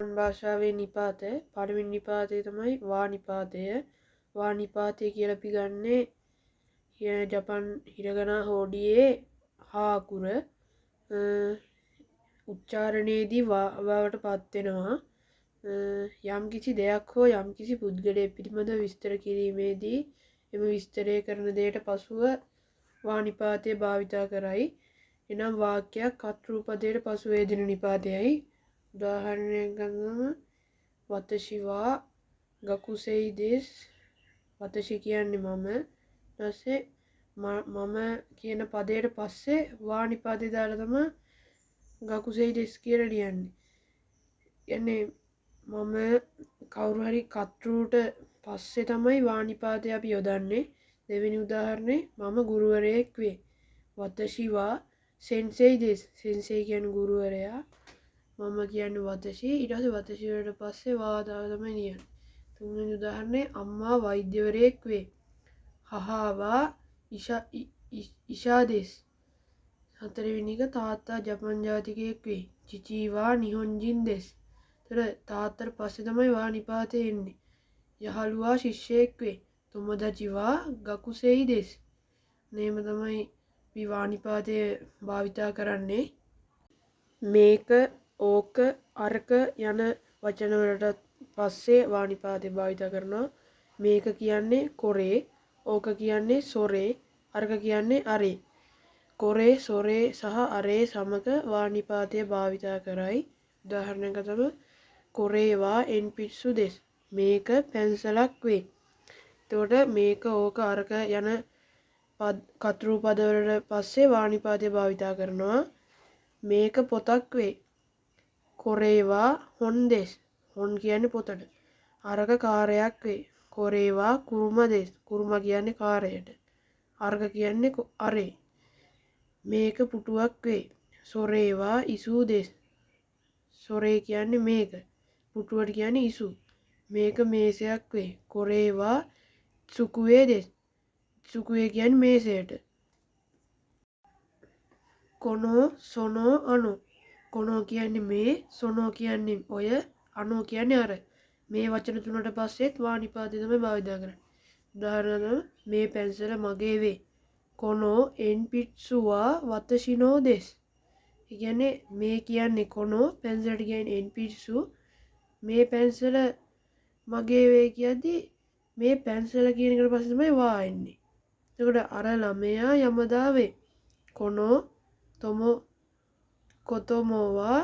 ජපන් භාෂාවේ නිපාතය. පළවෙනි නිපාතය තමයි වා නිපාතය. වා නිපාතය කියලා අපි ගන්නේ ජපන් හිරගනා හෝඩියේ හා අකුර උච්චාරණයේදී වාවට පත්වෙනවා. යම් කිසි දෙයක් හෝ යම් කිසි පුද්ගලයෙක් පිළිබඳ විස්තර කිරීමේදී එම විස්තරය කරන දෙයට පසුව වා නිපාතය භාවිතා කරයි. එනම් වාක්‍යයක් කර්තෘපදයට පසුව යෙදෙන නිපාතයයි. උදාහරණයක් ගන්නම වතෂි වා ගකුසෙයි දෙස්. වතෂි කියන්නේ මම. ඊපස්සේ මම කියන පදයට පස්සේ වා නිපාතය දාලා තමයි ගකුසෙයි දෙස් කියලා ලියන්නේ. කියන්නේ මම කවුරු හරි කර්තෘට පස්සේ තමයි වා නිපාතය අපි යොදන්නේ. දෙවෙනි උදාහරණේ මම ගුරුවරයෙක් වේ. වතෂි වා සෙන්සෙයි දෙස්. සෙන්සෙයි කියන්නේ ගුරුවරයා. මම කියන්නේ වතෂි. ඊට පස්සේ වතෂි වලට පස්සේ වා දාලා තමයි ලියන්නේ. තුන්වෙනි උදාහරණේ අම්මා වෛද්‍යවරයෙක් වේ. හහා වා ඉෂා දෙස්. හතරවෙනි එක තාත්තා ජපන් ජාතිකයෙක් වේ. චිචී වා නිහොන්ජින් දෙස්. ඒතර තාත්තට පස්සේ තමයි වා නිපාතේ එන්නේ. යහළුවා ශිෂ්‍යයෙක් වේ. තොමොදචි වා ගකුසෙයි දෙස්. මේම තමයි අපි වා නිපාතය භාවිතා කරන්නේ. මේක ඕක අරක යන වචන වලට පස්සේ වා නිපාතය භාවිතා කරනවා. මේක කියන්නේ කොරේ, ඕක කියන්නේ සොරේ, අරක කියන්නේ අරේ. කොරේ, සොරේ සහ අරේ සමග වා නිපාතය භාවිතා කරයි. උදාහරණයක් ගත්තම කොරේ වා එන්පිට්සු දෙස්. මේක පැන්සලක් වේ. එතකොට මේක ඕක අරක යන කර්තෘපද වලට පස්සේ වා නිපාතය භාවිතා කරනවා. මේක පොතක් වේ. කොරේ වා හොන් දෙස්. හොන් කියන්නේ පොතට. අරක කාරයක් වේ. කොරේ වා කුරුම දෙස්. කුරුම කියන්නේ කාරයට. අරක කියන්නේ අරේ. මේක පුටුවක් වේ. සොරේ වා ඉසූ දෙස්. සොරේ කියන්නේ මේක. පුටුවට කියන්නේ ඉසු. මේක මේසයක් වේ. කොරේ වා සුකුවේ දෙස්. සුකුවේ කියන්නේ මේසයට. කොනෝ සොනෝ අනෝ. කොනෝ කියන්නේ මේ, සොනෝ කියන්නේ ඔය, අනෝ කියන්නේ අර. මේ වචන තුනට පස්සෙත් වා නිපාතය තමයි භාවිතා කරන්නේ. උදාහරණයක් මේ පැන්සල මගේ වේ. කොනෝ එන්පිට්සු වා වතෂිනෝ දෙස්. ඒ කියන්නේ මේ කියන්නේ කොනෝ, පැන්සලට කියන්නේ එන්පිට්සු. මේ පැන්සල මගේ වේ කියද්දී මේ පැන්සල කියන එකට පස්සේ තමයි වා එන්නේ. එතකොට අර ළමයා යමදා වේ. කොනෝ තොමෝ කොතොමෝ වා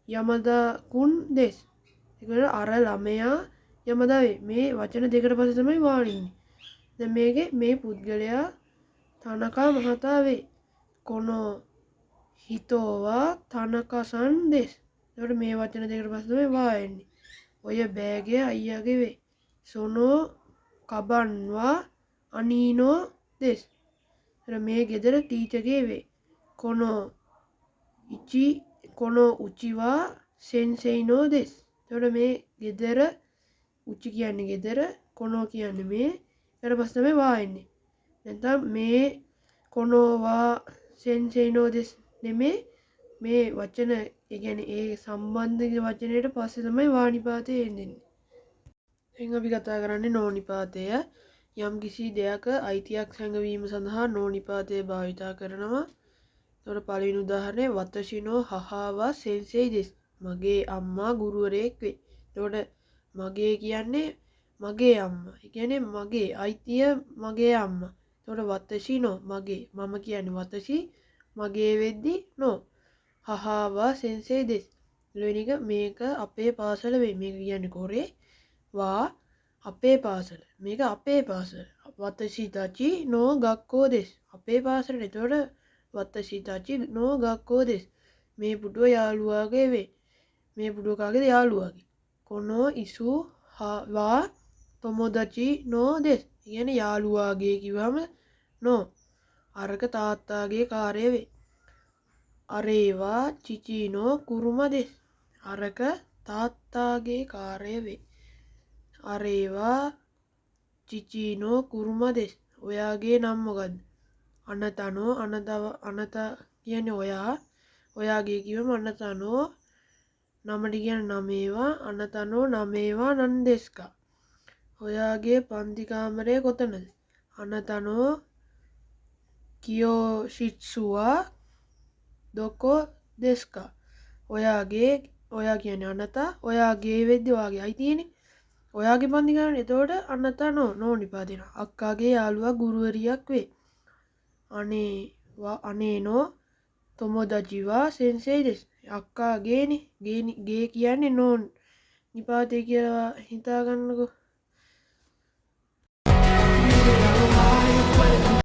යමදා කුන් දෙස්. එතකොට අර ළමයා යමදා වේ. මේ වචන දෙකට පස්සේ තමයි වා එන්නේ. දැන් මේකේ මේ පුද්ගලයා තනකා මහතා වේ. කොනෝ හිතෝ වා තනකසන් දෙස්. එතකොට මේ වචන දෙකට පස්සේ තමයි වා එන්නේ. ඔය බෑගය අයියාගේ වේ. සොනෝ කබන් වා අනීනෝ දෙස්. මේ ගෙදර ටීචර්ගේ වේ. කොනෝ උචි වා සෙන්සෙයිනෝ දෙස්. එතකොට මේ ගෙදර උචි කියන්නේ ගෙදර, කොනෝ කියන්නේ මේ. ඊට පස්සේ තමයි වා එන්නේ. නැත්නම් මේ කොනෝ වා සෙන්සෙයිනෝ දෙස් නෙමේ. මේ වචන ඒ කියන්නේ ඒ සම්බන්ධ වචනයට පස්සේ තමයි වා නිපාතය එන්නේ. දැන් අපි කතා කරන්නේ නෝ නිපාතය. යම් කිසි දෙයක අයිතියක් සැඟවීම සඳහා නෝ නිපාතය භාවිතා කරනවා. එතකොට පළවෙනි උදාහරණය වතෂිනෝ හහා වා සෙන්සෙයි දෙස්. මගේ අම්මා ගුරුවරයෙක් වේ. එතකොට මගේ කියන්නේ මගේ අම්මා. ඒ කියන්නේ මගේ අයිතිය මගේ අම්මා. එතකොට වතෂිනෝ මගේ. මම කියන්නේ වතෂි. මගේ වෙද්දී නෝ. හහා වා සෙන්සෙයි දෙස්. දෙවෙනි එක මේක අපේ පාසල වේ. මේක කියන්නේ කොරේ. වා අපේ පාසල. මේක අපේ පාසල. වතෂි තචි නෝ ගක්කෝ දෙස්. අපේ පාසලට. එතකොට වතෂි තචි නෝ ගක්කෝ දෙස්. මේ පුටුව යාළුවාගේ වේ. මේ පුටුව කාගේද? යාළුවාගේ. කොනෝ ඉසු වා තොමොදචි නෝ දෙස්. කියන්නේ යාළුවාගේ කිව්වම නෝ. අරක තාත්තාගේ කාර්ය වේ. අරේ වා චිචීනෝ කුරුම දෙස්. අරක තාත්තාගේ කාර්ය වේ. අරේ වා චිචීනෝ කුරුම දෙස්. ඔයාගේ නම මොකද්ද? අනතනෝ අනත කියන්නේ ඔයා. ඔයාගේ කිව්වම අනතනෝ නමට කියන නමේවා අනතනෝ නමේවා නන්දෙස්කා. ඔයාගේ පන්තිකාමරය කොතනද? අනතනෝ කියෝෂිත්සුවා දොකෝ දෙස්කා. ඔයාගේ ඔයා කියන අනතා ඔයාගේ වෙද්දි ඔයාගේ අයිතියනේ. ඔයාගේ පන්තිකාමරය. එතකොට අනතනෝ නෝ නිපාදින. අක්කාගේ යාළුවා ගුරුවරියක් වේ. අනේනෝ තොමොදජිවා සෙන්සෙයි දෙස්. අක්කාගේනේ ගේ කියන්නේ නෝන් නිපාතය කියලා හිතාගන්නකො.